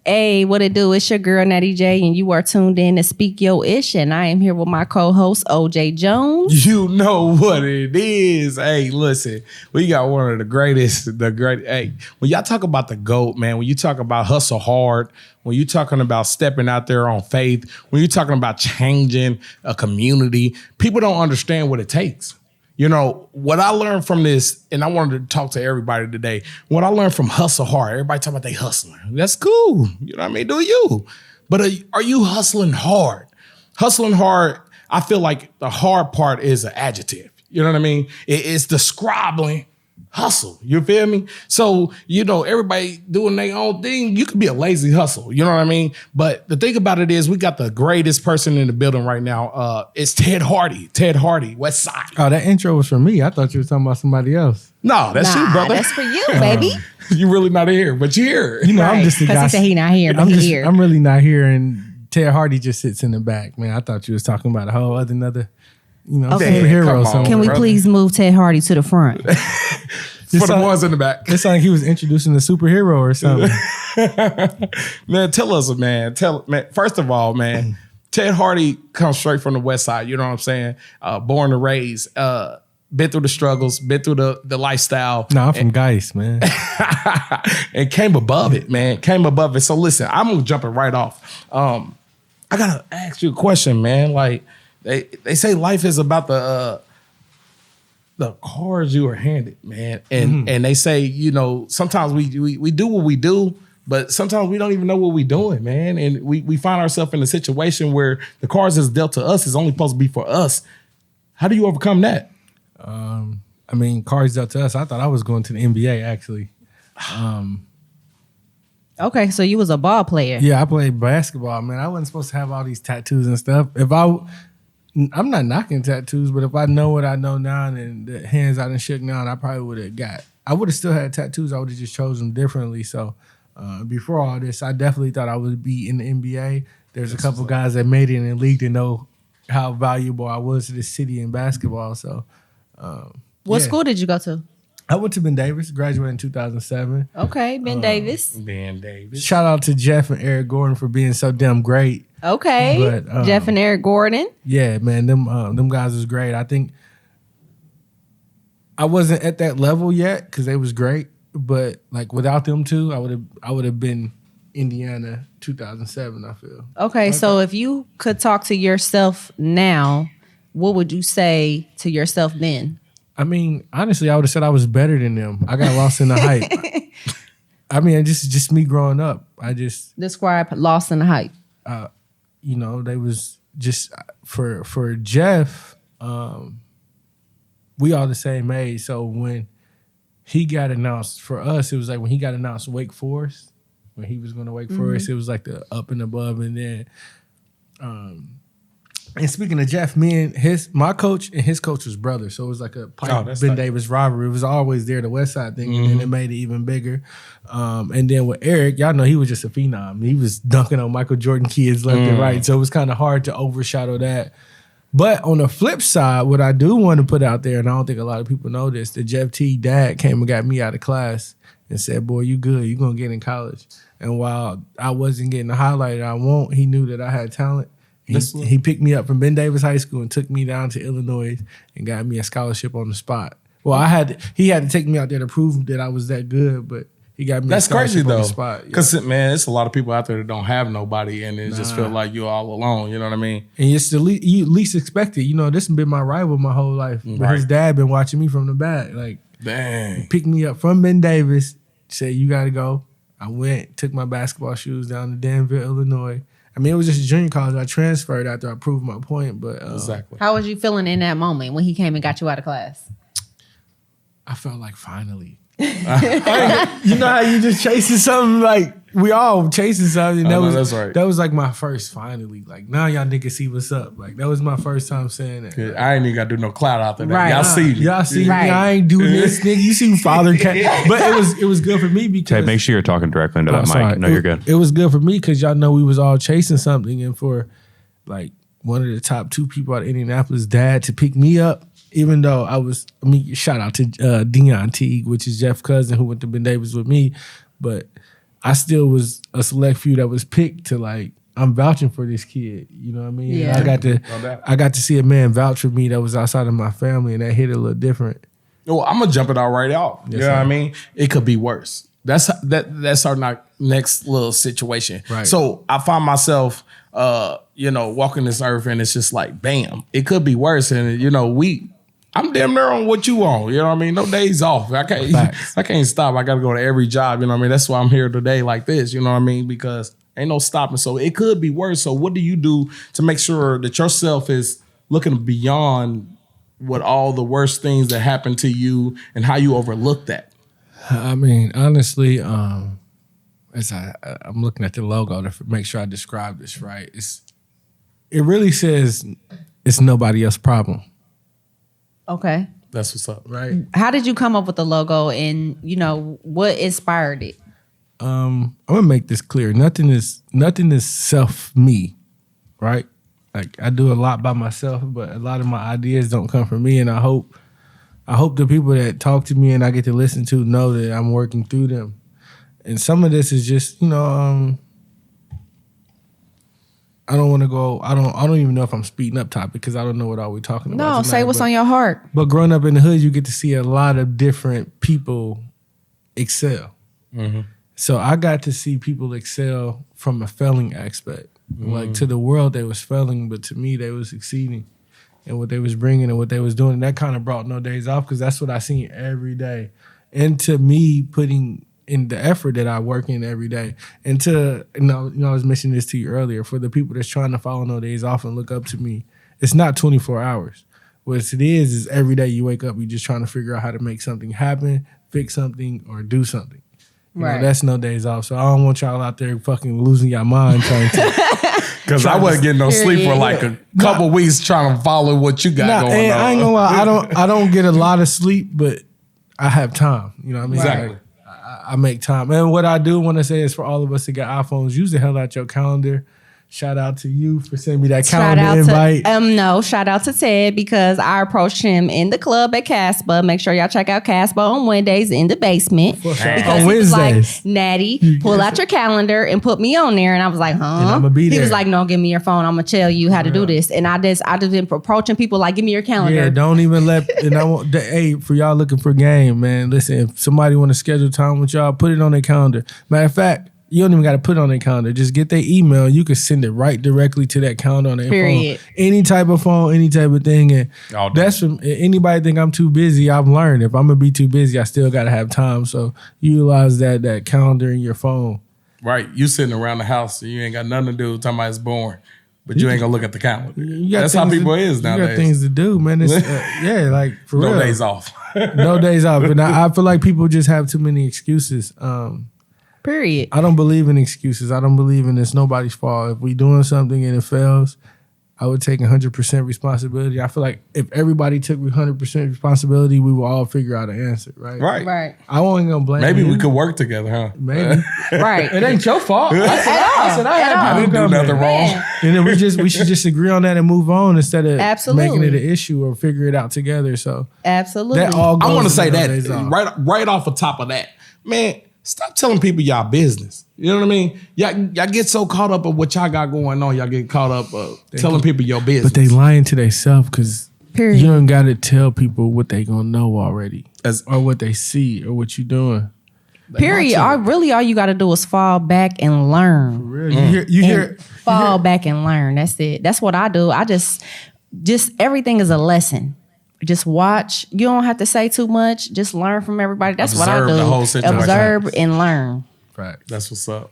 Hey, what it do? It's your girl, Natty J, and you are tuned in to Speak Your Ish, and I am here with my co-host, OJ Jones. You know what it is. Hey, listen, we got one of the greatest, hey, when y'all talk about the GOAT, man, when you talk about hustle hard, when you're talking about stepping out there on faith, when you're talking about changing a community, people don't understand what it takes. You know, what I learned from this, and I wanted to talk to everybody today, what I learned from hustle hard, everybody talking about they hustling. That's cool. You know what I mean? Do you? But are you hustling hard? Hustling hard, I feel like the hard part is an adjective. You know what I mean? It's describing hustle. You feel me? So, you know, everybody doing their own thing. You could be a lazy hustle. You know what I mean? But the thing about it is we got the greatest person in the building right now. It's Ted Hardy. Ted Hardy, West Side. Oh, that intro was for me. I thought you were talking about somebody else. No, that's you, brother. That's for you, baby. You really not here, but you here. You know, right. I'm just the guy. Because he said he not here, but he here. I'm really not here, and Ted Hardy just sits in the back. Man, I thought you was talking about a whole another, Okay. superhero. On, Can we please move Ted Hardy to the front? For the ones in the back. It's like he was introducing a superhero or something. Man, tell us, man. First of all, man, Ted Hardy comes straight from the West Side. You know what I'm saying? Born and raised. Been through the struggles, been through the lifestyle. No, I'm from Geist, man. And came above it, man. Came above it. So listen, I'm gonna jump it right off. I gotta ask you a question, man. Like they say life is about the cards you are handed, man. And they say, you know, sometimes we do what we do, but sometimes we don't even know what we're doing, man. And we find ourselves in a situation where the cards that's dealt to us is only supposed to be for us. How do you overcome that? I mean, cards dealt to us. I thought I was going to the NBA, actually. Okay, so you was a ball player. Yeah, I played basketball, man. I wasn't supposed to have all these tattoos and stuff. I'm not knocking tattoos, but if I know what I know now and the hands I done shook now, I probably would have I would have still had tattoos. I would have just chosen them differently. So before all this, I definitely thought I would be in the NBA. There's a couple guys that made it in the league to know how valuable I was to the city in basketball. So, what school did you go to? I went to Ben Davis, graduated in 2007. Okay, Ben Davis. Ben Davis. Shout out to Jeff and Eric Gordon for being so damn great. Okay, but, Jeff and Eric Gordon. Yeah, man, them guys was great. I think I wasn't at that level yet because they was great, but like without them too, I would have been Indiana 2007. I feel. Okay, so if you could talk to yourself now, what would you say to yourself then? I mean, honestly, I would have said I was better than them. I got lost in the hype. I mean, just me growing up. I just describe lost in the hype. You know, they was just for Jeff. We all the same age, so when he got announced for us, it was like when he got announced Wake Forest, when he was going to Wake Forest, it was like the up and above, and then. And speaking of Jeff, my coach and his coach was brothers, so it was like a Ben Davis rivalry. It was always there, the West Side thing, and then it made it even bigger. And then with Eric, y'all know he was just a phenom. He was dunking on Michael Jordan kids left and right, so it was kind of hard to overshadow that. But on the flip side, what I do want to put out there, and I don't think a lot of people know this, that Jeff T. dad came and got me out of class and said, "Boy, you good. You gonna get in college." And while I wasn't getting the highlight I want, he knew that I had talent. He picked me up from Ben Davis High School and took me down to Illinois and got me a scholarship on the spot. Well, he had to take me out there to prove that I was that good, but he got me a scholarship on the spot. Because, man, it's a lot of people out there that don't have nobody and it just feel like you're all alone, you know what I mean? And it's the you least expected. You know, this has been my rival my whole life. But his dad been watching me from the back. Like, dang. He picked me up from Ben Davis, said, "You got to go." I went, took my basketball shoes down to Danville, Illinois. I mean, it was just a junior college. I transferred after I proved my point, but exactly. How was you feeling in that moment when he came and got you out of class? I felt like finally. You know how you just chasing something, like we all chasing something. That's right. That was like my first finally. Like now y'all niggas see what's up. Like that was my first time saying that. Like, I ain't even got to do no clout out there. Right. Y'all see me. Y'all see me. I ain't doing this, nigga. You see father cat. But it was good for me because Ted, make sure you're talking directly into that mic. No, you're good. It was good for me because y'all know we was all chasing something, and for like one of the top 2 people out of Indianapolis, dad, to pick me up. Even though shout out to Dion Teague, which is Jeff's cousin who went to Ben Davis with me. But I still was a select few that was picked to like, I'm vouching for this kid. You know what I mean? Yeah. I got to see a man vouch for me that was outside of my family, and that hit a little different. Well, I'm gonna jump it all right out. Yes, you know sir. what I mean? It could be worse. That's our next little situation. Right. So I find myself, walking this earth, and it's just like, bam, it could be worse. And I'm damn near on what you on. You know what I mean? No days off. I can't stop. I got to go to every job. You know what I mean? That's why I'm here today like this. You know what I mean? Because ain't no stopping. So it could be worse. So what do you do to make sure that yourself is looking beyond what all the worst things that happened to you and how you overlook that? I mean, honestly, as I'm looking at the logo to make sure I describe this right, it really says it's nobody else's problem. Okay. That's what's up. Right. How did you come up with the logo, and what inspired it? I'm gonna make this clear. Nothing is self me, right? Like I do a lot by myself, but a lot of my ideas don't come from me, and I hope the people that talk to me and I get to listen to know that I'm working through them. And some of this is just, I don't want to go. I don't even know if I'm speeding up topic because I don't know what all we're talking about. No, say what's on your heart. But growing up in the hood, you get to see a lot of different people excel. Mm-hmm. So I got to see people excel from a failing aspect. Like to the world, they was failing, but to me, they was succeeding in what they was bringing and what they was doing. And that kind of brought no days off because that's what I seen every day. And to me, putting in the effort that I work in every day. And to, I was mentioning this to you earlier, for the people that's trying to follow no days off and look up to me, it's not 24 hours. What it is every day you wake up, you're just trying to figure out how to make something happen, fix something, or do something. Right. That's no days off. So I don't want y'all out there fucking losing your mind trying to. Because I wasn't getting no sleep for like a couple weeks trying to follow what you got going on. I ain't gonna lie, I don't get a lot of sleep, but I have time. You know what I mean? Exactly. Like, I make time. And what I do want to say is for all of us that got iPhones, use the hell out your calendar. Shout out to you for sending me that calendar invite. Shout out to Ted because I approached him in the club at Casper. Make sure y'all check out Casper on Wednesdays in the basement. Sure. Because On he was Wednesdays. like, Natty, pull out your calendar and put me on there. And I was like, huh? And I'ma be He there. was like, no, give me your phone. I'm gonna tell you how to do this. And I just been approaching people like, give me your calendar. Yeah, don't even let. And I want, hey, for y'all looking for game, man. Listen, if somebody want to schedule time with y'all, put it on their calendar. Matter of fact, you don't even got to put it on their calendar. Just get their email. You can send it right directly to that calendar on their Period. phone. Any type of phone, any type of thing. And that's from anybody think I'm too busy. I've learned if I'm gonna be too busy, I still got to have time. So utilize that calendar in your phone. Right. You sitting around the house and you ain't got nothing to do. Talking about it's boring. But you ain't gonna look at the calendar. That's how people is nowadays. You got things to do, man. It's, like for real. No days off. No days off. And I feel like people just have too many excuses. Period. I don't believe in excuses. I don't believe in it's nobody's fault. If we doing something and it fails, I would take 100% responsibility. I feel like if everybody took 100% responsibility, we will all figure out an answer, right? Right. I wasn't gonna blame Maybe him. we could work together, huh? Maybe. Right. It ain't your fault. I said I had I didn't do nothing wrong. And then we should just agree on that and move on instead of Absolutely. making it an issue or figure it out together. So Absolutely. that all goes I want to say into those days that off. right off the top of that, man. Stop telling people y'all business. You know what I mean? Y'all get so caught up of what y'all got going on. Y'all get caught up of telling people your business. But they lying to themselves because Period. you don't got to tell people what they gonna know already, As- or what they see, or what you doing. Period. All you got to do is fall back and learn. Really? You hear Fall back and learn. That's it. That's what I do. I just everything is a lesson. Just watch. You don't have to say too much. Just learn from everybody. That's what I do. Observe the whole situation. Observe and learn. right. That's what's up.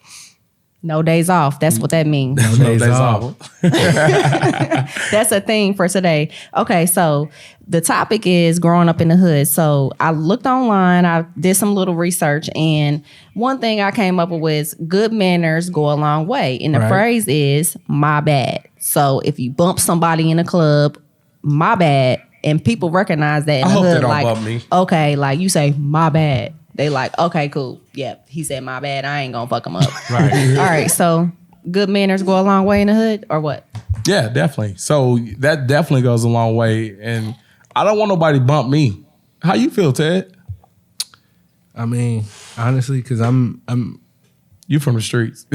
No days off. That's what that means. No days off. That's a thing for today. Okay, so the topic is growing up in the hood. So I looked online, I did some little research, and one thing I came up with was good manners go a long way. And the Right. phrase is my bad. So if you bump somebody in a club, my bad, and people recognize that in I the hope they hood, don't like, bump me. okay, like you say my bad. They like, okay, cool. Yep, he said my bad. I ain't gonna fuck him up. Right. All right, so good manners go a long way in the hood, or what? Yeah, definitely. So that definitely goes a long way. And I don't want nobody to bump me. How you feel, Ted? I mean, honestly, because I'm You from the streets.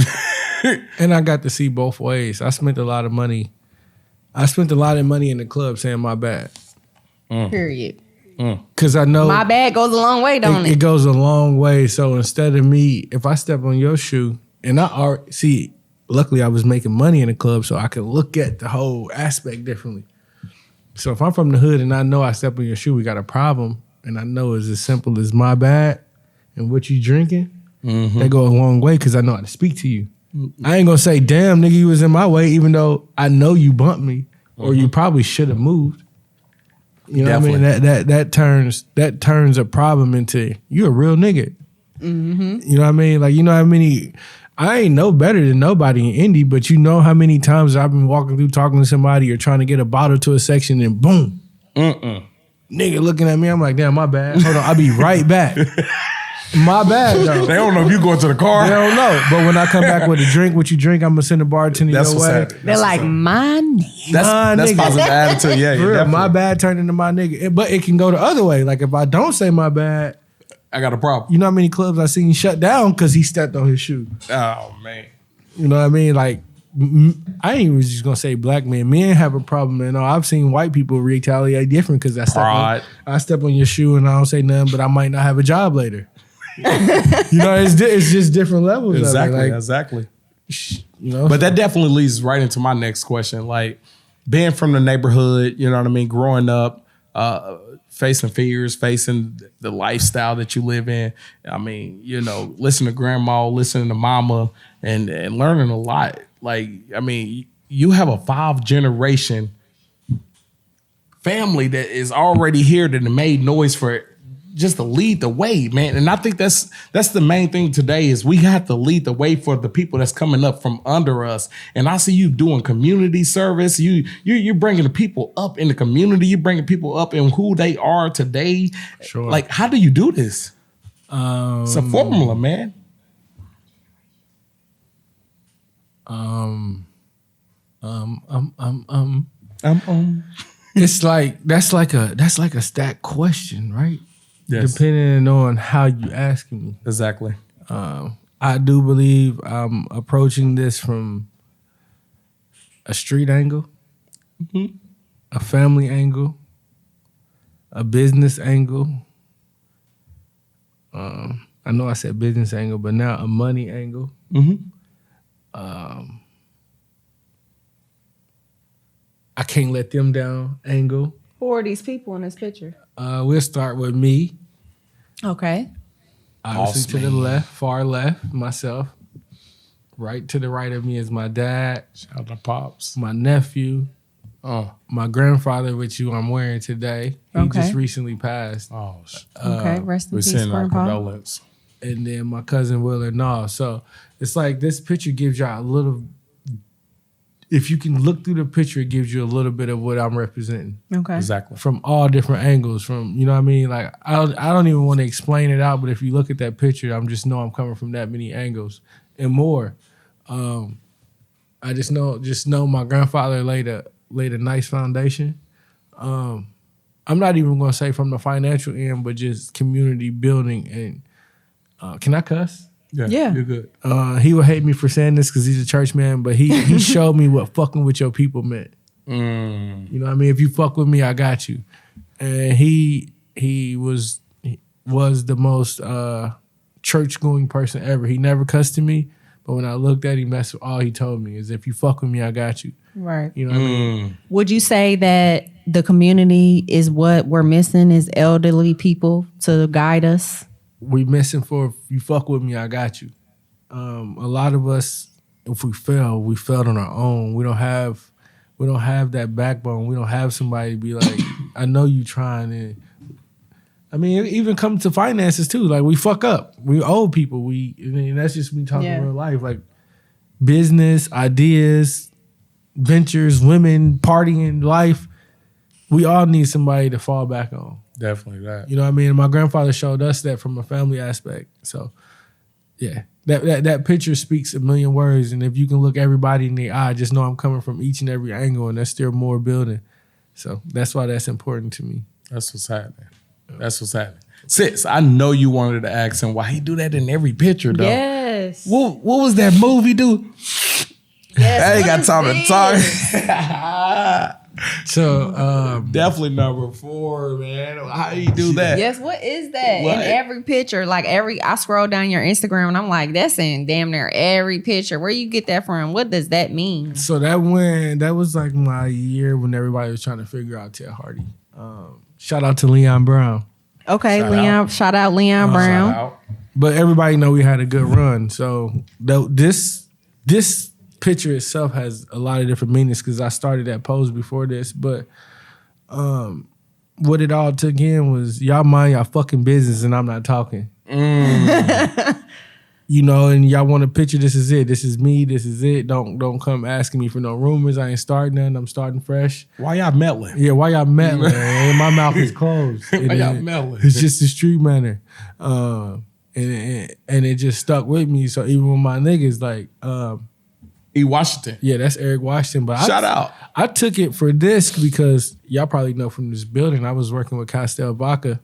And I got to see both ways. I spent a lot of money. I spent a lot of money in the club saying my bad. Period. Because I know My bad goes a long way, don't it? It goes a long way. So instead of me, if I step on your shoe, and I already see, luckily I was making money in the club, so I could look at the whole aspect differently. So if I'm from the hood and I know I step on your shoe, we got a problem, and I know it's as simple as my bad and what you drinking, that go a long way because I know how to speak to you. I ain't gonna say, damn, nigga, you was in my way, even though I know you bumped me or you probably should have moved. You know what I mean? That turns a problem into you a real nigga. You know what I mean? Like, you know how many, I ain't no better than nobody in Indy, but you know how many times I've been walking through talking to somebody or trying to get a bottle to a section and boom. Nigga looking at me, I'm like, damn, my bad. Hold on, I'll be right back. My bad, though. They don't know if you going to the car. They don't know. But when I come back with a drink, what you drink, I'm going to send the bartender your way. They're like, my nigga. That's positive attitude. Yeah, For real, my bad turned into my nigga. But it can go the other way. Like if I don't say my bad, I got a problem. you know how many clubs I seen shut down because he stepped on his shoe. Oh, man. You know what I mean? Like, I ain't even just going to say black men. Men have a problem. And I've seen white people retaliate different because I step on your shoe and I don't say nothing, but I might not have a job later. You know, it's just different levels. Exactly, of it. Like, exactly. You know, But that definitely leads right into my next question. Like being from the neighborhood, you know what I mean, growing up, facing fears, facing the lifestyle that you live in. I mean, you know, listening to grandma, listening to mama, and learning a lot. Like, I mean, you have a 5-generation family that is already here that made noise for just to lead the way, man. And I think that's the main thing today is we have to lead the way for the people that's coming up from under us. And I see you doing community service. You're bringing the people up in the community. You're bringing people up in who they are today. Sure. Like, how do you do this? It's a formula, man. It's like that's like a stacked question, right? Yes. Depending on how you asking me. Exactly. I do believe I'm approaching this from a street angle, a family angle, a business angle. I know I said business angle, but now a money angle. I can't let them down angle. Who are these people in this picture? We'll start with me. Okay. Obviously to the left, far left, myself. Right to the right of me is my dad. Shout out to Pops. My nephew. My grandfather, which I'm wearing today. He just recently passed. Okay, rest in We're peace, sending our Grandpa. condolence. And then my cousin Will and So it's like this picture gives y'all a little, if you can look through the picture, it gives you a little bit of what I'm representing. Okay. Exactly. From all different angles. From, you know what I mean? Like, I don't even want to explain it out, but if you look at that picture, I'm coming from that many angles and more. I just know my grandfather laid a nice foundation. I'm not even going to say from the financial end, but just community building. And can I cuss? Yeah. You're good. He would hate me for saying this because he's a church man, but he showed me what fucking with your people meant. You know what I mean? If you fuck with me, I got you. And he was the most church going person ever. He never cussed to me, but when I looked at him, that's all he told me is if you fuck with me, I got you. Right. You know what I mean? Would you say that the community is what we're missing is elderly people to guide us? We missing for if you fuck with me, I got you. A lot of us, if we failed on our own. We don't have that backbone. We don't have somebody to be like, I know you trying. And I mean, even come to finances too. Like we fuck up. We old people. And that's just me talking real life. Like business, ideas, ventures, women, partying, life. We all need somebody to fall back on. Definitely that. You know what I mean? My grandfather showed us that from a family aspect. So, yeah, that picture speaks a million words. And if you can look everybody in the eye, just know I'm coming from each and every angle, and there's still more building. So that's why that's important to me. That's what's happening. That's what's happening. Sis, I know you wanted to ask him why he do that in every picture, though. Yes. Yes. What was that movie, dude? Yes. I ain't got time to talk. So Definitely number 4, man. How do you do that? Yes, what is that? What? In every picture, like I scroll down your Instagram and I'm like, that's in damn near every picture. Where you get that from? What does that mean? So that was like my year when everybody was trying to figure out Ted Hardy. Shout out to Leon Brown. Okay, shout out Leon Shout Brown. out. But everybody know we had a good run. So this picture itself has a lot of different meanings because I started that pose before this. But what it all took in was y'all mind y'all fucking business and I'm not talking. You know, and y'all want a picture, this is it. This is me, this is it. Don't come asking me for no rumors. I ain't starting nothing. I'm starting fresh. Why y'all meddling? Yeah, why y'all meddling? And my mouth is closed. Why y'all meddling? It's just the street manner. And it just stuck with me. So even with my niggas, like E. Washington. yeah, that's Eric Washington. But Shout out. I took it for this because y'all probably know from this building, I was working with Costel Vodka.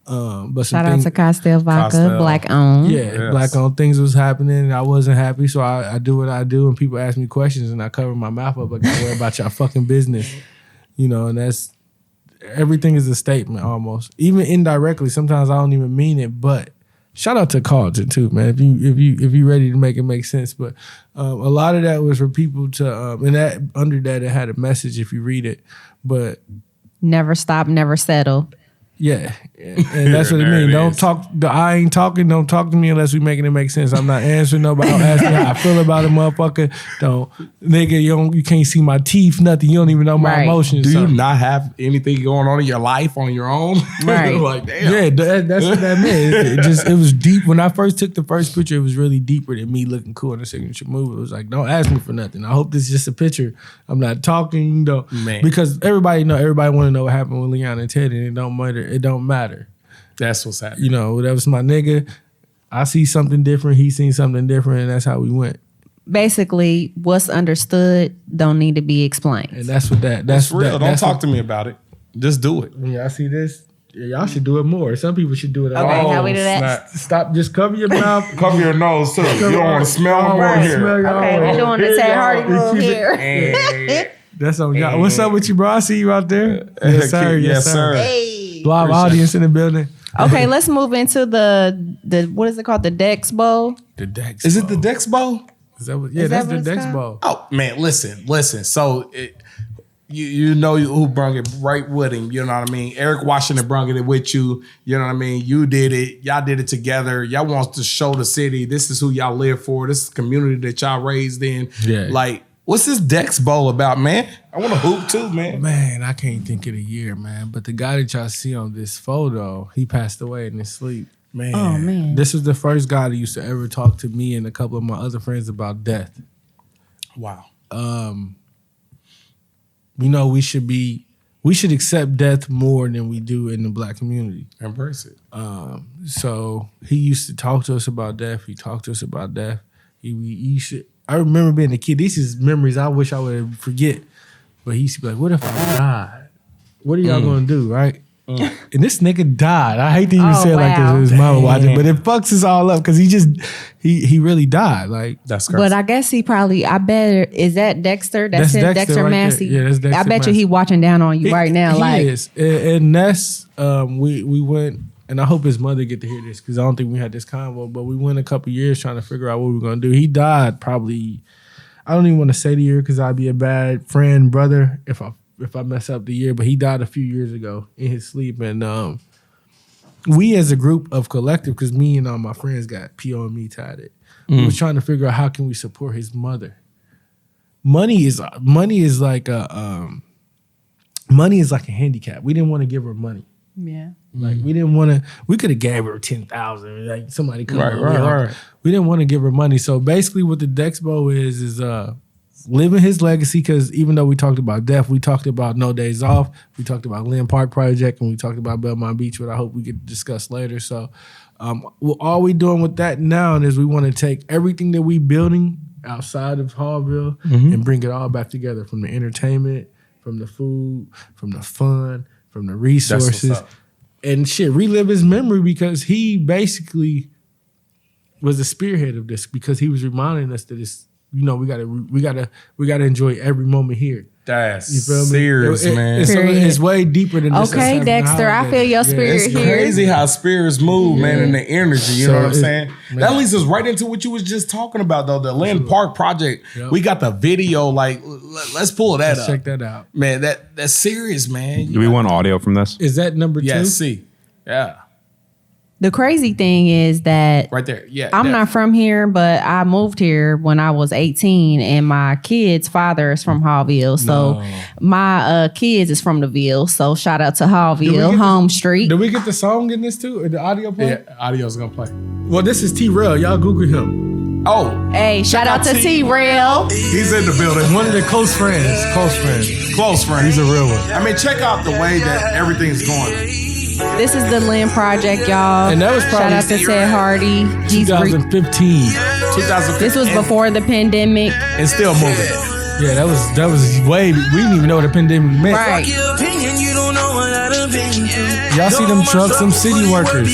But Shout out to Costel Vodka, Costel. Black owned. Yeah, Yes. Black owned things was happening and I wasn't happy. So I do what I do and people ask me questions and I cover my mouth up like I worry about y'all fucking business. You know, and that's everything is a statement almost. Even indirectly, sometimes I don't even mean it, but shout out to Carlton too, man. If you ready to make it make sense. But a lot of that was for people to and that under that it had a message if you read it. But Never stop, never settle. yeah, and that's what it There means. it Don't is. talk. I ain't talking. Don't talk to me unless we making it make sense. I'm not answering nobody. Don't ask me how I feel about it, motherfucker. Don't, nigga. You can't see my teeth. Nothing. You don't even know my Right. emotions. Do so. you not have anything going on in your life on your own? Right. Like, damn. Yeah, that's what that meant. It was deep. When I first took the first picture, it was really deeper than me looking cool in a signature move. It was like, don't ask me for nothing. I hope this is just a picture. I'm not talking, Man. because everybody want to know what happened with Leon and Ted, and it don't matter. It don't matter. That's what's happening. You know, that was my nigga. I see something different. He seen something different, and that's how we went. Basically, what's understood don't need to be explained. And that's what that's That's real. Don't that's talk to me about it. Just do it. When y'all see this, y'all should do it more. Some people should do it. Okay, how we do that? snap. Stop. Just cover your mouth. Cover your nose too. You don't want to smell no more Right, here. smell your Okay, own. we're doing the Ted Hardy move Keep it- here. And- That's on y'all. What's up with you, bro? I see you out there. Yes, sir. Yes, sir. Hey. Live Appreciate audience in the building. Okay, let's move into the what is it called? The Dex Bowl. The Dex. Is it the Dex Bowl? Is that what? Yeah, Is that's that the what it's Dex called? ball. Oh man, listen. So you know who brung it right with him. You know what I mean? Eric Washington brung it with you. You know what I mean? You did it. Y'all did it together. Y'all wants to show the city this is who y'all live for. This is the community that y'all raised in. Yeah. Like, what's this Dex Bowl about, man? I want to hoop too, man. Man, I can't think of the year, man. But the guy that y'all see on this photo, he passed away in his sleep. Man. Oh man. This was the first guy that used to ever talk to me and a couple of my other friends about death. Wow. You know, we should accept death more than we do in the Black community. Embrace it. So he used to talk to us about death. He talked to us about death. He used to, I remember being a kid. These is memories I wish I would forget. But he used to be like, what if I died? What are y'all gonna do, right? And this nigga died. I hate to even Oh, say it like this wow. with his mama watching, but it fucks us all up because he really died. Like, That's crazy. But I guess he probably. I bet is that Dexter. That's That's him, Dexter Dexter right there. Massey. Yeah, that's Dexter I bet you he Massey. watching down on you right now. He Like is. And Ness, we went, and I hope his mother get to hear this because I don't think we had this convo, but we went a couple years trying to figure out what we were gonna do. He died probably. I don't even want to say the year because I'd be a bad friend, brother, if I mess up the year. But he died a few years ago in his sleep, and we as a group of collective, because me and all my friends got PO and me tied it. We was trying to figure out how can we support his mother. Money is like a handicap. We didn't want to give her money. yeah. Like we didn't want to. We could have gave her 10,000. Like somebody come Right, on, right, you know. right. We didn't want to give her money. So basically, what the Dexpo is living his legacy. Because even though we talked about death, we talked about No Days Off. We talked about Lynn Park Project, and we talked about Belmont Beach, which I hope we could discuss later. So, all we doing with that now is we want to take everything that we building outside of Hallville and bring it all back together, from the entertainment, from the food, from the fun, from the resources. up. And shit, relive his memory because he basically was the spearhead of this because he was reminding us that it's, we gotta enjoy every moment here. That's you feel me? serious, man. It's way deeper than this. Okay, Dexter, I feel your spirit it's here. Crazy how spirits move, man, and the energy. You know what I'm saying? Man. That leads us right into what you was just talking about, though. The Lynn Park project. Yep. We got the video. Like, let's pull that up. Check that out, man. That's serious, man. Do we want audio from this? Is that number 2? Yeah, see, yeah. The crazy thing is that right there, yeah. I'm not from here, but I moved here when I was 18, and my kid's father is from Hallville. So my kids is from the Ville. So shout out to Hallville, home street. Did we get the song in this too? Or the audio play? Yeah, audio's gonna play. Well, this is T-Rail. Y'all Google him. Oh, hey, shout out to T-Rail. He's in the building. One of the close friends. He's a real one. I mean, check out the way that everything's going. This is the Lynn Project, y'all. And that was probably shout out to Ted Hardy. 2015. This was before the pandemic. And still moving. Yeah, that was way. We didn't even know what the pandemic meant. Right. Y'all see them trucks, them city workers.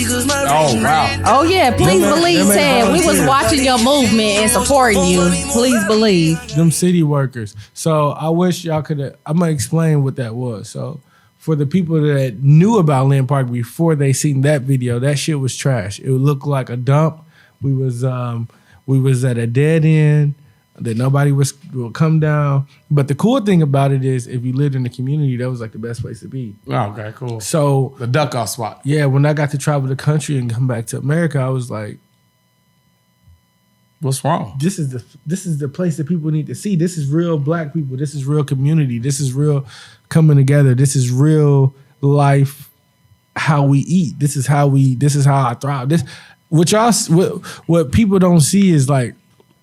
Oh wow. Oh yeah, please believe, Ted. We was watching your movement and supporting you. Please believe. Them city workers. So I wish y'all could. I'm gonna explain what that was. So. For the people that knew about Lynn Park before they seen that video, that shit was trash. It looked like a dump. We was at a dead end that nobody will come down. But the cool thing about it is, if you lived in the community, that was like the best place to be. Oh, okay, cool. So the duck off spot. Yeah, when I got to travel the country and come back to America, I was like, what's wrong? This is the place that people need to see. This is real black people. This is real community. This is real coming together. This is real life. How we eat. This is how I thrive. What people don't see is like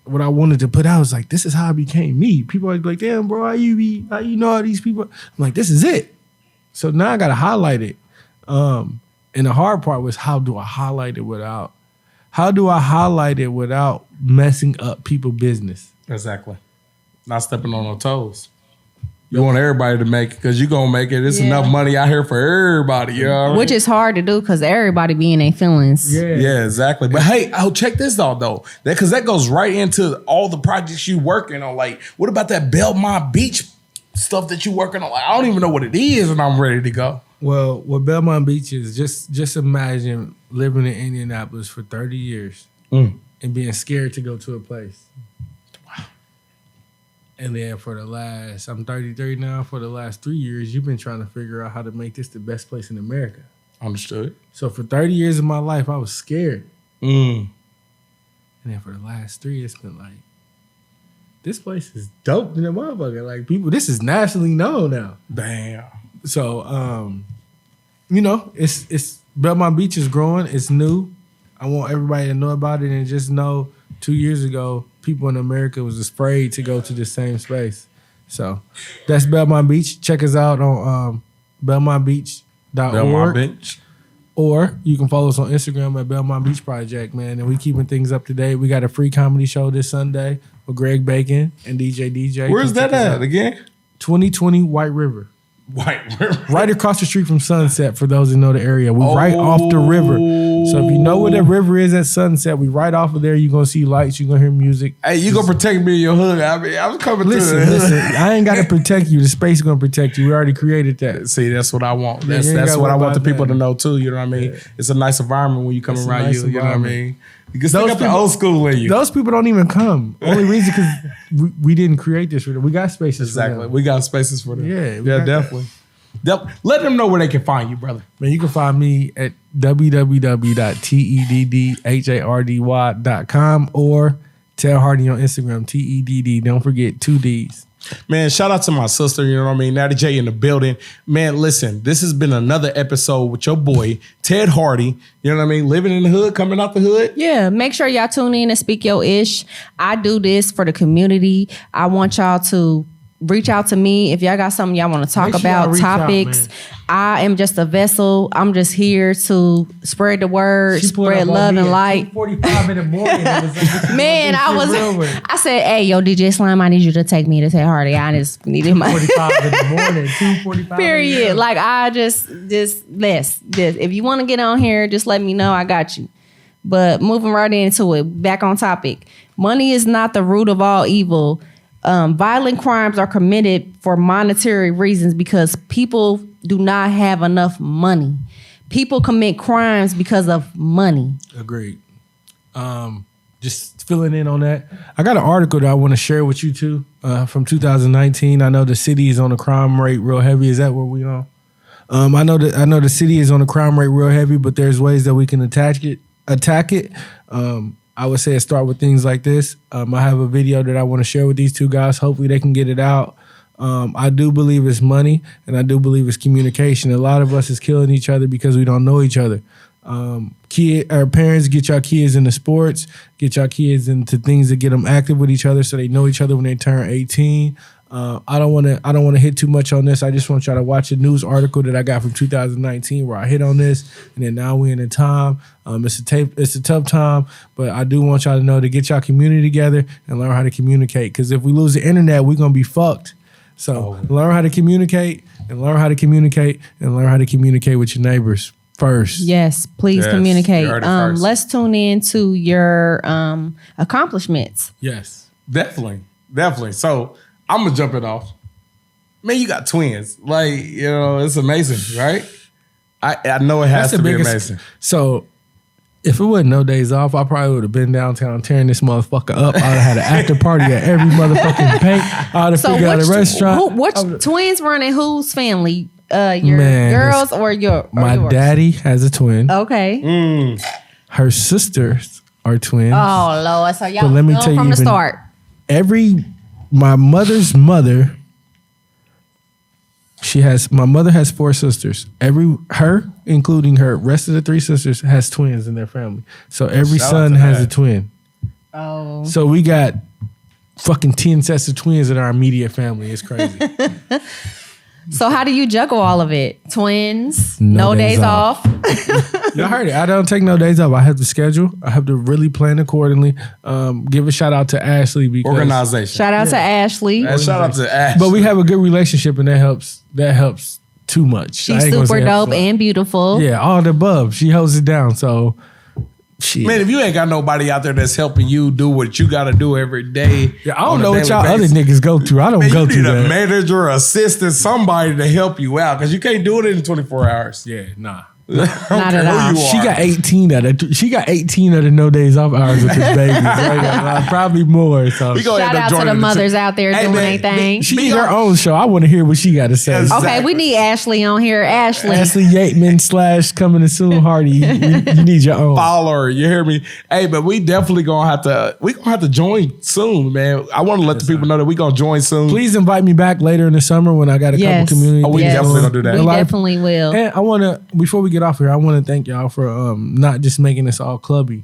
what I wanted to put out is like, this is how I became me. People are like, damn, bro, how you know all these people? I'm like, this is it. So now I gotta highlight it. And the hard part was, how do I highlight it without messing up people's business? Exactly. Not stepping on no toes. You want everybody to make it because you're going to make it. It's enough money out here for everybody. You know what Which is hard to do because everybody be in their feelings. Yeah, exactly. But hey, check this out, though. Because that goes right into all the projects you working on. Like, what about that Belmont Beach stuff that you working on? Like, I don't even know what it is and I'm ready to go. Well, what Belmont Beach is, just imagine living in Indianapolis for 30 years and being scared to go to a place. Wow. And then I'm 33 now, for the last 3 years, you've been trying to figure out how to make this the best place in America. Understood. So for 30 years of my life, I was scared. And then for the last 3, it's been like, this place is dope than a motherfucker. Like, people, this is nationally known now. Damn. So, it's Belmont Beach is growing. It's new. I want everybody to know about it and just know 2 years ago, people in America was afraid to go to the same space. So that's Belmont Beach. Check us out on BelmontBeach.org. Belmont Beach. Or you can follow us on Instagram at Belmont Beach Project, man. And we keeping things up to date. We got a free comedy show this Sunday with Greg Bacon and DJ. Where's that at again? 2020 White River. White River. Right across the street from Sunset, for those who know the area. We're right off the river. So if you know where the river is at Sunset, we right off of there. You're going to see lights. You're going to hear music. Hey, you going to protect me in your hood. I mean, I'm coming listen, I ain't got to protect you. The space is going to protect you. We already created that. See, that's what I want. That's what I want the people to know, too. You know what I mean? Yeah. It's a nice environment when you come around you. You know what I mean? You can still got the old school in you. Those people don't even come. Only reason because we didn't create this for them. We got spaces for them. We got spaces for them. Yeah, definitely. Let them know where they can find you, brother. Man, you can find me at www.tedddy.com or Ted Hardy on Instagram, TEDD. Don't forget 2 Ds. Man, shout out to my sister, you know what I mean? Natty J in the building. Man, listen, this has been another episode with your boy, Ted Hardy. You know what I mean? Living in the hood, coming out the hood. Yeah, make sure y'all tune in and speak your ish. I do this for the community. I want y'all to reach out to me if y'all got something y'all want to talk about, topics. I am just a vessel. I'm just here to spread the word, spread love and light. 2:45 in the morning. Man, I said, hey, yo, DJ Slime, I need you to take me to Ted Hardy. I just needed my 2:45 in the morning, 2:45. Period. Like, I just if you want to get on here, just let me know. I got you. But moving right into it, back on topic. Money is not the root of all evil. Violent crimes are committed for monetary reasons because people do not have enough money. People commit crimes because of money. Agreed. Just filling in on that. I got an article that I want to share with you too from 2019. I know the city is on the crime rate real heavy. Is that where we on? I know the city is on the crime rate real heavy, but there's ways that we can attack it. I would say start with things like this. I have a video that I want to share with these two guys. Hopefully they can get it out. I do believe it's money, and I do believe it's communication. A lot of us is killing each other because we don't know each other. Our parents, get your kids into sports, get your kids into things that get them active with each other so they know each other when they turn 18. I don't want to hit too much on this. I just want y'all to watch a news article that I got from 2019 where I hit on this, and then now we're in a time. It's a tough time, but I do want y'all to know to get y'all community together and learn how to communicate. Because if we lose the internet, we're gonna be fucked. So learn how to communicate and learn how to communicate and learn how to communicate with your neighbors first. Yes, please communicate. Let's tune in to your accomplishments. Yes, definitely. So I'm gonna jump it off. Man, you got twins. Like, it's amazing, right? I know it has to be amazing. So if it wasn't no days off, I probably would have been downtown tearing this motherfucker up. I'd have had an after party at every motherfucking bank. I'd have figured out a restaurant. Which twins running whose family? Your girls or yours? My daddy has a twin. Okay. Her sisters are twins. Oh, Lord. So y'all let me tell you from the start. My mother's mother, my mother has 4 sisters. Including her, rest of the 3 sisters has twins in their family. So every son has a twin. Oh. So we got fucking 10 sets of twins in our immediate family. It's crazy. So how do you juggle all of it? Twins, no days off. Y'all heard it. I don't take no days off. I have to schedule. I have to really plan accordingly. Give a shout out to Ashley because organization. Shout out to Ashley. Shout out to Ashley. But we have a good relationship, and that helps too much. She's super dope and beautiful. Yeah, all the above. She holds it down. So. Shit. Man, if you ain't got nobody out there that's helping you do what you got to do every day. Yeah, I don't know what y'all other niggas go through. I don't go through that. You need a manager, assistant, somebody to help you out because you can't do it in 24 hours. Yeah, nah. Not at all. She got 18 of the no days off hours with this baby. Probably more. So shout out to the mothers out there doing their thing. She need her own show. I want to hear what she got to say. Exactly. Okay, we need Ashley on here. Ashley Yateman / coming soon Hardy. You need your own. Follow her. You hear me? Hey, but we definitely gonna have to join soon, man. I want to let the people know that we gonna join soon. Please invite me back later in the summer when I got a couple community. We definitely gonna do that. We definitely will. And I want to, before we get off here, I want to thank y'all for not just making this all clubby.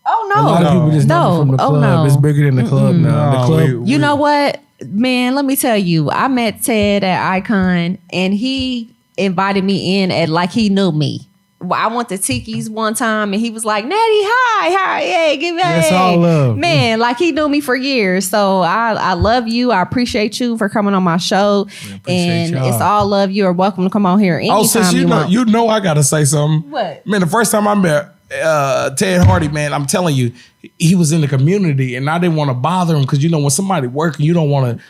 Oh no! A lot of people just know from the club. No. It's bigger than the club now. The club. You know what, man? Let me tell you. I met Ted at Icon, and he invited me in at like he knew me. I went to Tiki's one time, and he was like, "Natty, hi, hey, give me That's all love, man." Like he knew me for years. So I love you. I appreciate you for coming on my show, and y'all. It's all love. You are welcome to come on here anytime since you want. You know, I gotta say something. What? Man, the first time I met Ted Hardy, man, I'm telling you, he was in the community, and I didn't want to bother him because when somebody working, you don't want to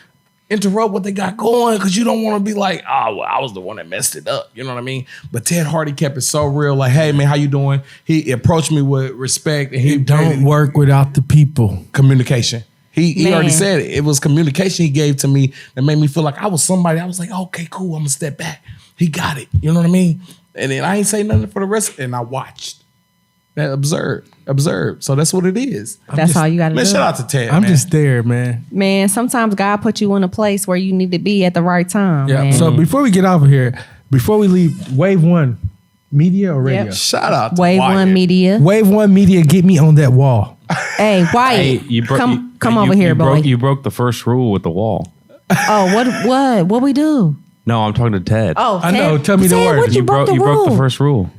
interrupt what they got going because you don't want to be like, oh, well, I was the one that messed it up. You know what I mean? But Ted Hardy kept it so real. Like, hey, man, how you doing? He approached me with respect. And he don't work without the people. Communication. He already said it. It was communication he gave to me that made me feel like I was somebody. I was like, okay, cool. I'm going to step back. He got it. You know what I mean? And then I ain't say nothing for the rest. And I watched. Observe. So that's what it is. That's all you got to do. Man, shout out to Ted. I'm just there, man. Man, sometimes God put you in a place where you need to be at the right time. Yeah. Man. So before we get off of here, before we leave, Wave One Media or radio? Yep. Shout out to Wave One Media. Wave One Media, get me on that wall. Hey, Wyatt, come over here, boy. You broke the first rule with the wall. Oh, what we do? No, I'm talking to Ted. Oh, I know. Tell me the Ted, word. what You broke the first rule.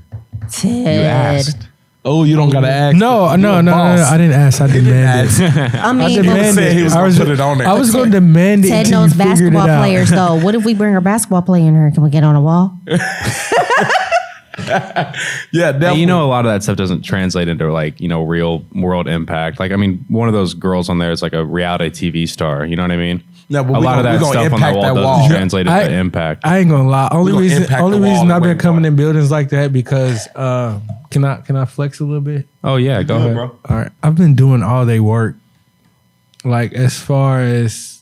Ted. You asked. Oh, you don't gotta ask. No. I didn't ask. I demanded. I said he was gonna put it on there. I was going to demand it. Ted until knows you figured basketball it out. players, though. What if we bring our basketball player in here? Can we get on a wall? Yeah, And definitely. you know, a lot of that stuff doesn't translate into like, you know, real world impact. Like, I mean, one of those girls on there is like a reality TV star. You know what I mean? No, but a we lot of gonna- that we gonna stuff on the impact wall that doesn't wall. translate into impact. I ain't gonna lie. Only gonna reason impact the wall I've way been coming more. in buildings like that because can I flex a little bit? Oh yeah, go ahead, bro. All right, I've been doing all they work, like as far as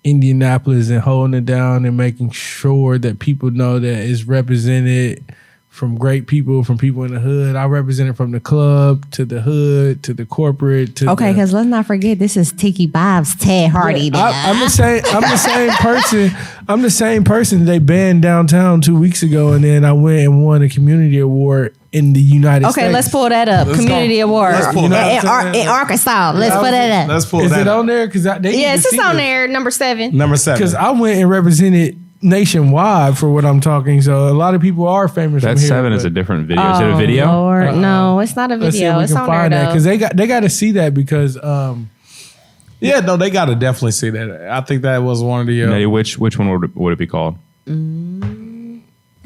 Indianapolis and holding it down and making sure that people know that it's represented from great people, from people in the hood. I represent it from the club to the hood to the corporate. To Okay, because let's not forget this is Tiki Bob's Ted Hardy. I'm the same person. I'm the same person they banned downtown 2 weeks ago, and then I went and won a community award in the United States. Okay, let's pull that up. Let's Community go. Award Let's pull that up. in Arkansas. Let's put that up. Let's pull Is that it up. on there? Because Yes, it's on there. Number 7. Number 7. Because I went and represented nationwide for what I'm talking. So a lot of people are famous. That from here, 7 is but- a different video. Is it a video? Lord, no, it's not a Let's see if video. we It's can on there find that though. because they got to see that because Yeah, no, they got to definitely see that. I think that was one of the. Nettie, which one would it be called?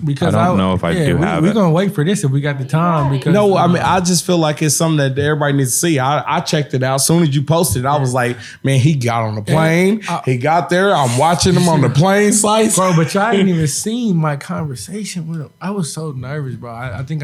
because I don't know if I do have We're it. gonna wait for this if we got the time. Because No, I mean, I just feel like it's something that everybody needs to see. I checked it out. As soon as you posted it, I was like, man, he got on the plane. He got there. I'm watching him on the plane slice. bro, but y'all ain't even seen my conversation with him. I was so nervous, bro. I think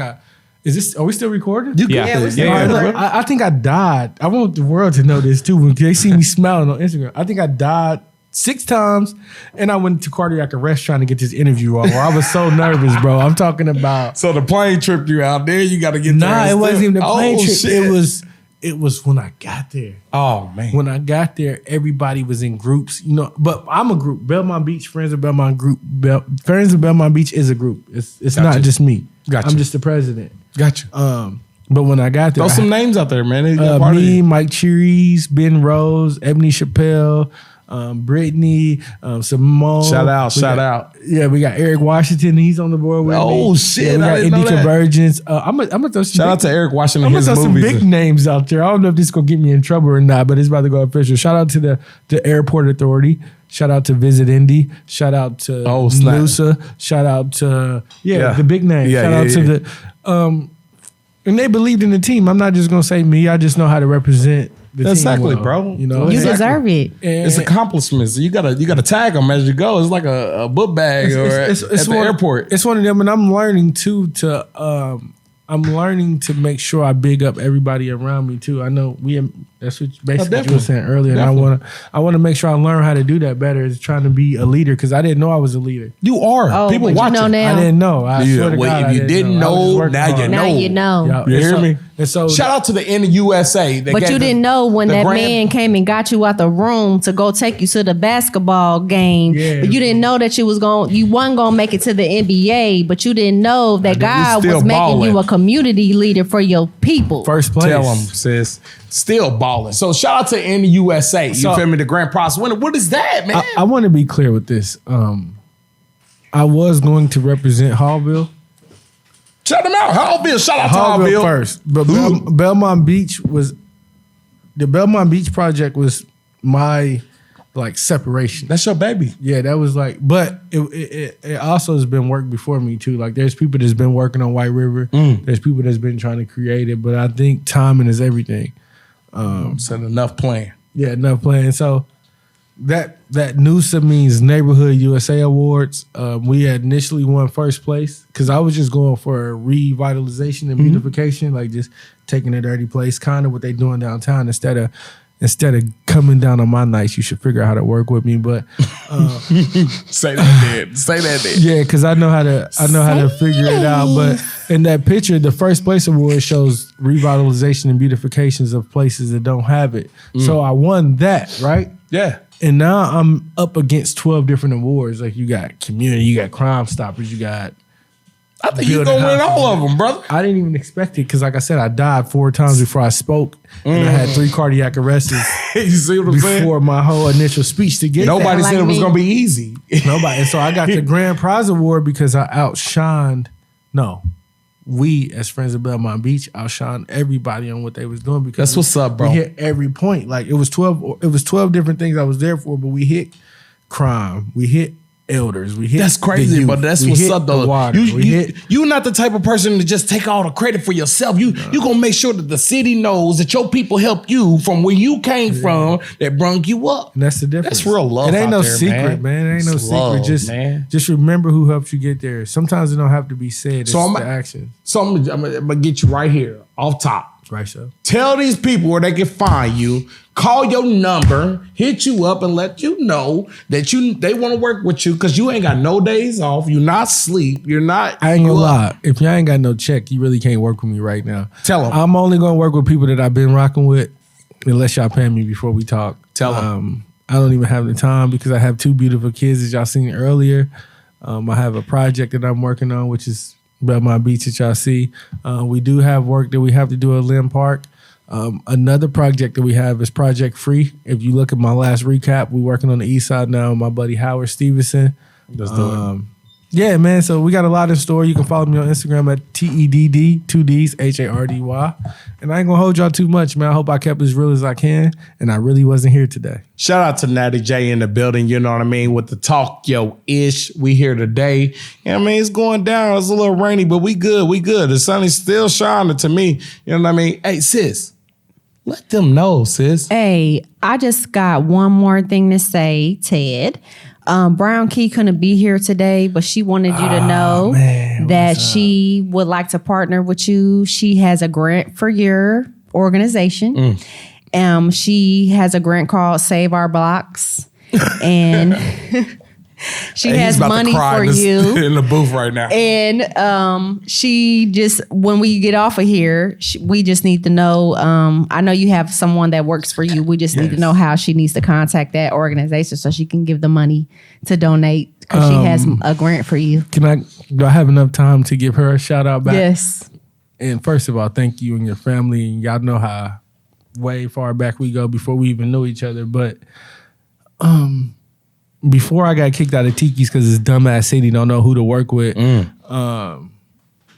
is this? Are we still recording? You Yeah. got this. Yeah, All right, yeah. look, I think I died. I want the world to know this too. When they see me smiling on Instagram, I think I died 6 times, and I went to cardiac arrest trying to get this interview over. I was so nervous, bro. I'm talking about. So the plane tripped you out there. You got to get there. Nah, it wasn't even the plane trip. Shit. It was when I got there. Oh man. When I got there, everybody was in groups, you know. But I'm a group. Belmont Beach, Friends of Belmont Group. Friends of Belmont Beach is a group. It's Gotcha. not just me. Gotcha. I'm just the president. Gotcha. But when I got there, Throw some names out there, man. They got part of me, you. Mike Cherise, Ben Rose, Ebony Chappelle, Brittany, Simone. Shout out, We shout got- out. Yeah, we got Eric Washington. He's on the board with me. Oh, shit, Yeah, we I got didn't know Indie that. Convergence. I'm gonna throw some Shout big- out to Eric Washington. I'm gonna His throw some movies. big names out there. I don't know if this is gonna get me in trouble or not, but it's about to go official. Shout out to the Airport Authority. Shout out to Visit Indy. Shout out to Oh, snap. Noosa. Shout out to Yeah. the big names. Yeah, Shout yeah, out to yeah. the and they believed in the team. I'm not just gonna say me. I just know how to represent the team. Exactly, well, bro. You know, You Exactly. deserve it. And- It's accomplishments. You gotta tag them as you go. It's like a book bag or at the one, airport. It's one of them, and I'm learning too I'm learning to make sure I big up everybody around me too. I know that's what basically what you definitely. were saying earlier, Definitely. and I want to make sure I learn how to do that better. Is trying to be a leader because I didn't know I was a leader. You are. Oh, People but you watching. know now. I didn't know. I Yeah, swear to well, God, if I you didn't I was know, just working now you hard. Now you know. Yeah, You and hear so- me? And so Shout out to the NUSA. But you didn't know when that man came and got you out the room to go take you to the basketball game. Yeah. But you didn't know that you wasn't gonna make it to the NBA, but you didn't know that God still was making you balling. a community leader for your people. first place. Tell them, sis. Still balling. So shout out to NUSA. You So- feel me? The Grand Prize winner. What is that, man? I want to be clear with this. I was going to represent Hallville. Shout them out. Hallville. Shout out to Hallville Hallville. first, but Belmont Beach was the Belmont Beach project was my like separation. That's your baby. Yeah, that was like, but it also has been work before me too. Like there's people that's been working on White River. There's people that's been trying to create it, but I think timing is everything. Said enough playing. Yeah, enough playing. So that NUSA means Neighborhood USA Awards. We had initially won first place because I was just going for revitalization and beautification, like just taking a dirty place, kind of what they doing downtown. Instead of coming down on my nights, you should figure out how to work with me. But Say that, then. Say that, then. yeah, because I know how to figure it out. But in that picture, the first place award shows revitalization and beautifications of places that don't have it. So I won that, right? Yeah. And now I'm up against 12 different awards. Like you got community, you got Crime Stoppers, you got. I think you're Building going to win houses. all of them, brother. I didn't even expect it because, like I said, I died 4 times before I spoke, and I had 3 cardiac arrests You see what I'm saying? before my whole initial speech to get Nobody that. said it was me. going to be easy. Nobody. And so I got the Grand Prize Award because I outshined. No, we as Friends of Belmont Beach outshined everybody on what they was doing because That's what's up, bro. We hit every point. Like it was 12. It was 12 different things I was there for, but we hit crime. We hit elders. We hit that's crazy, the youth. but that's we what's hit up the though. water. You're not the type of person to just take all the credit for yourself. You gonna make sure that the city knows that your people helped you from where you came from, that brung you up. And that's the difference. That's real love. It ain't out no there, secret, man. It ain't no It's secret. love, Just remember who helped you get there. Sometimes it don't have to be said. It's the action. So I'm gonna get you right here off top. Right, so. Tell these people where they can find you. Call your number, hit you up, and let you know that they want to work with you because you ain't got no days off. You're not sleep. You're not. I ain't gonna lie. If y'all ain't got no check, you really can't work with me right now. Tell them. I'm only gonna work with people that I've been rocking with, unless y'all pay me before we talk. Tell them. I don't even have the time because I have 2 beautiful kids, as y'all seen earlier. I have a project that I'm working on, which is Belmont Beach that y'all see. We do have work that we have to do at Lynn Park. Another project that we have is Project Free. If you look at my last recap, we're working on the east side now with my buddy Howard Stevenson. Let's do it. Yeah, man. So we got a lot in store. You can follow me on Instagram at TEDD, 2 Ds, HARDY. And I ain't gonna hold y'all too much, man. I hope I kept as real as I can. And I really wasn't here today. Shout out to Natty J in the building, you know what I mean, with the talk, ish. We here today. You know what I mean? It's going down. It's a little rainy, but we good. We good. The sun is still shining to me. You know what I mean? Hey, sis, let them know, sis. Hey, I just got one more thing to say, Ted. Brown Key couldn't be here today, but she wanted you to know that she would like to partner with you. She has a grant for your organization. She has a grant called Save Our Blocks. And she has money for you in the booth right now. And she just, when we get off of here, we just need to know, I know you have someone that works for you. We just need to know how she needs to contact that organization so she can give the money to donate because she has a grant for you. Do I have enough time to give her a shout out back? Yes. And first of all, thank you and your family. And y'all know how way far back we go before we even knew each other. But before I got kicked out of Tiki's because this dumbass city don't know who to work with. Yeah,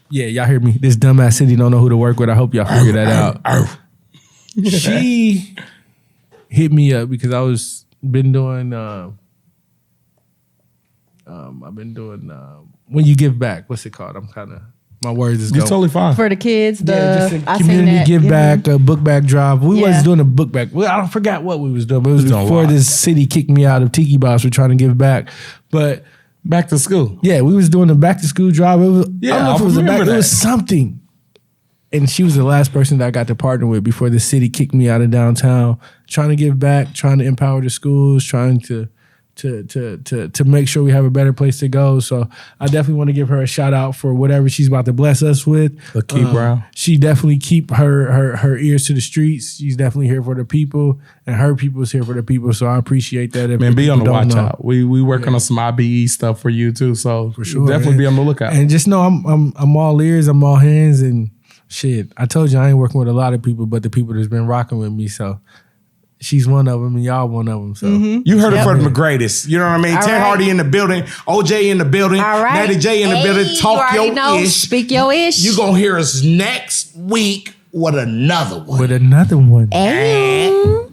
y'all hear me? This dumbass city don't know who to work with. I hope y'all figure that out. She hit me up because I've been doing when you give back. What's it called? My words is You're totally fine. For the kids, just a I community seen that. give back, a book bag drive. We wasn't doing a book bag. Well, I don't forget what we was doing, but it was before this city kicked me out of Tiki Boss. We're trying to give back, but back to school. Yeah, we was doing the back to school drive. It was, I don't know if it was it was something. And she was the last person that I got to partner with before the city kicked me out of downtown. Trying to give back, trying to empower the schools, trying to make sure we have a better place to go. So I definitely want to give her a shout out for whatever she's about to bless us with. Brown. She definitely keep her ears to the streets. She's definitely here for the people, and her people's here for the people. So I appreciate that. Man, be on the watch out. We working on some IBE stuff for you too. So for sure, definitely be on the lookout. And just know I'm all ears, I'm all hands, and shit. I told you I ain't working with a lot of people, but the people that's been rocking with me. So. She's one of them, and y'all one of them. So you heard it from the greatest. You know what I mean? Ted Hardy in the building, OJ in the building, Natty J in the building. Talk your ish. Speak your ish. You gonna hear us next week with another one. With another one. Hey.